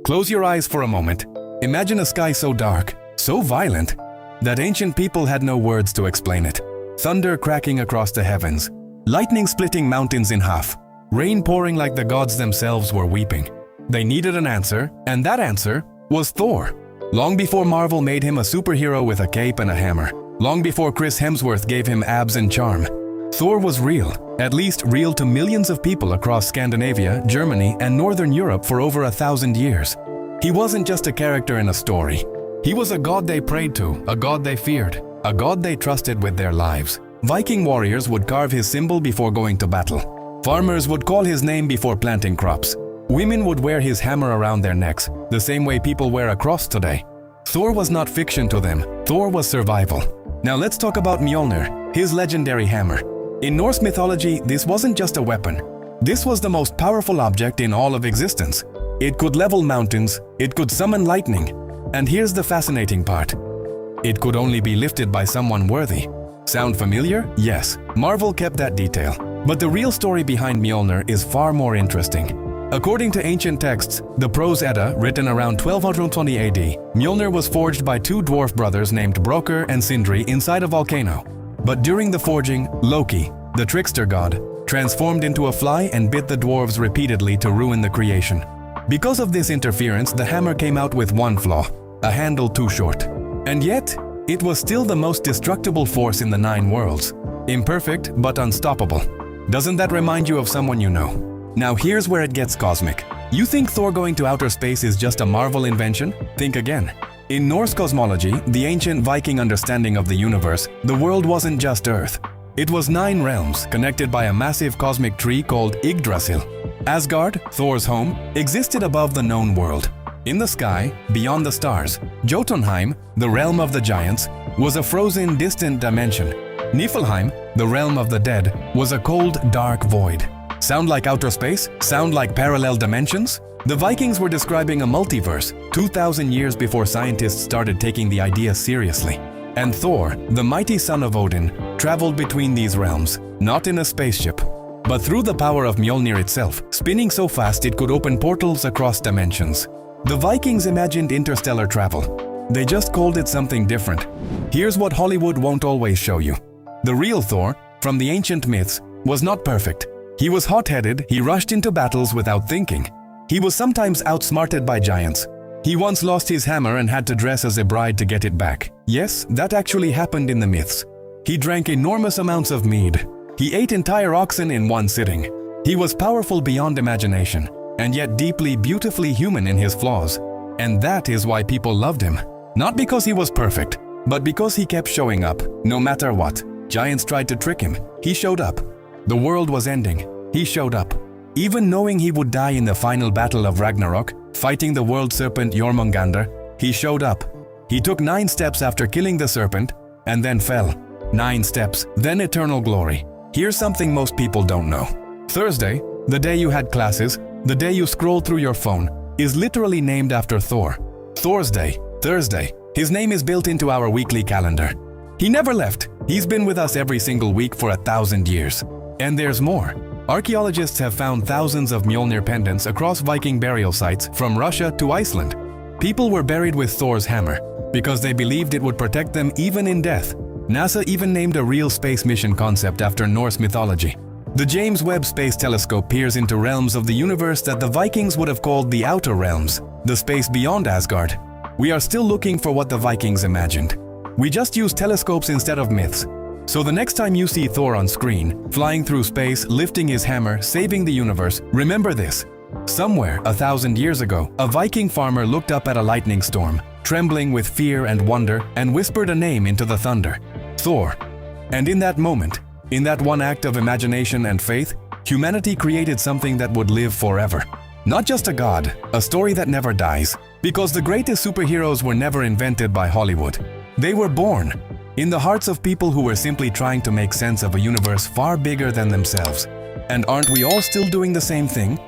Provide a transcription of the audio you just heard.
Close your eyes for a moment. Imagine a sky so dark, so violent, that ancient people had no words to explain it. Thunder cracking across the heavens, lightning splitting mountains in half, rain pouring like the gods themselves were weeping. They needed an answer, and that answer was Thor. Long before Marvel made him a superhero with a cape and a hammer, long before Chris Hemsworth gave him abs and charm, Thor was real, at least real to millions of people across Scandinavia, Germany, and Northern Europe for over 1,000 years. He wasn't just a character in a story. He was a god they prayed to, a god they feared, a god they trusted with their lives. Viking warriors would carve his symbol before going to battle. Farmers would call his name before planting crops. Women would wear his hammer around their necks, the same way people wear a cross today. Thor was not fiction to them, Thor was survival. Now let's talk about Mjolnir, his legendary hammer. In Norse mythology, this wasn't just a weapon. This was the most powerful object in all of existence. It could level mountains, it could summon lightning. And here's the fascinating part. It could only be lifted by someone worthy. Sound familiar? Yes, Marvel kept that detail. But the real story behind Mjolnir is far more interesting. According to ancient texts, the Prose Edda, written around 1220 AD, Mjolnir was forged by two dwarf brothers named Brokkr and Sindri inside a volcano. But during the forging, Loki, the trickster god, transformed into a fly and bit the dwarves repeatedly to ruin the creation. Because of this interference, the hammer came out with one flaw, a handle too short. And yet, it was still the most destructible force in the 9 worlds. Imperfect, but unstoppable. Doesn't that remind you of someone you know? Now here's where it gets cosmic. You think Thor going to outer space is just a Marvel invention? Think again. In Norse cosmology, the ancient Viking understanding of the universe, the world wasn't just Earth. It was 9 realms, connected by a massive cosmic tree called Yggdrasil. Asgard, Thor's home, existed above the known world. In the sky, beyond the stars, Jotunheim, the realm of the giants, was a frozen, distant dimension. Niflheim, the realm of the dead, was a cold, dark void. Sound like outer space? Sound like parallel dimensions? The Vikings were describing a multiverse 2,000 years before scientists started taking the idea seriously. And Thor, the mighty son of Odin, traveled between these realms, not in a spaceship, but through the power of Mjolnir itself, spinning so fast it could open portals across dimensions. The Vikings imagined interstellar travel. They just called it something different. Here's what Hollywood won't always show you. The real Thor, from the ancient myths, was not perfect. He was hot-headed, he rushed into battles without thinking. He was sometimes outsmarted by giants. He once lost his hammer and had to dress as a bride to get it back. Yes, that actually happened in the myths. He drank enormous amounts of mead. He ate entire oxen in one sitting. He was powerful beyond imagination, and yet deeply, beautifully human in his flaws. And that is why people loved him. Not because he was perfect, but because he kept showing up, no matter what. Giants tried to trick him. He showed up. The world was ending. He showed up. Even knowing he would die in the final battle of Ragnarok, fighting the world serpent Jormungandr, he showed up. He took 9 steps after killing the serpent, and then fell. 9 steps, then eternal glory. Here's something most people don't know. Thursday, the day you had classes, the day you scroll through your phone, is literally named after Thor. Thor's Day, Thursday. His name is built into our weekly calendar. He never left. He's been with us every single week for 1,000 years. And there's more. Archaeologists have found thousands of Mjolnir pendants across Viking burial sites from Russia to Iceland. People were buried with Thor's hammer because they believed it would protect them even in death. NASA even named a real space mission concept after Norse mythology. The James Webb Space Telescope peers into realms of the universe that the Vikings would have called the Outer Realms, the space beyond Asgard. We are still looking for what the Vikings imagined. We just use telescopes instead of myths. So the next time you see Thor on screen, flying through space, lifting his hammer, saving the universe, remember this. Somewhere 1,000 years ago, a Viking farmer looked up at a lightning storm, trembling with fear and wonder, and whispered a name into the thunder. Thor. And in that moment, in that one act of imagination and faith, humanity created something that would live forever. Not just a god, a story that never dies. Because the greatest superheroes were never invented by Hollywood. They were born in the hearts of people who were simply trying to make sense of a universe far bigger than themselves. And aren't we all still doing the same thing?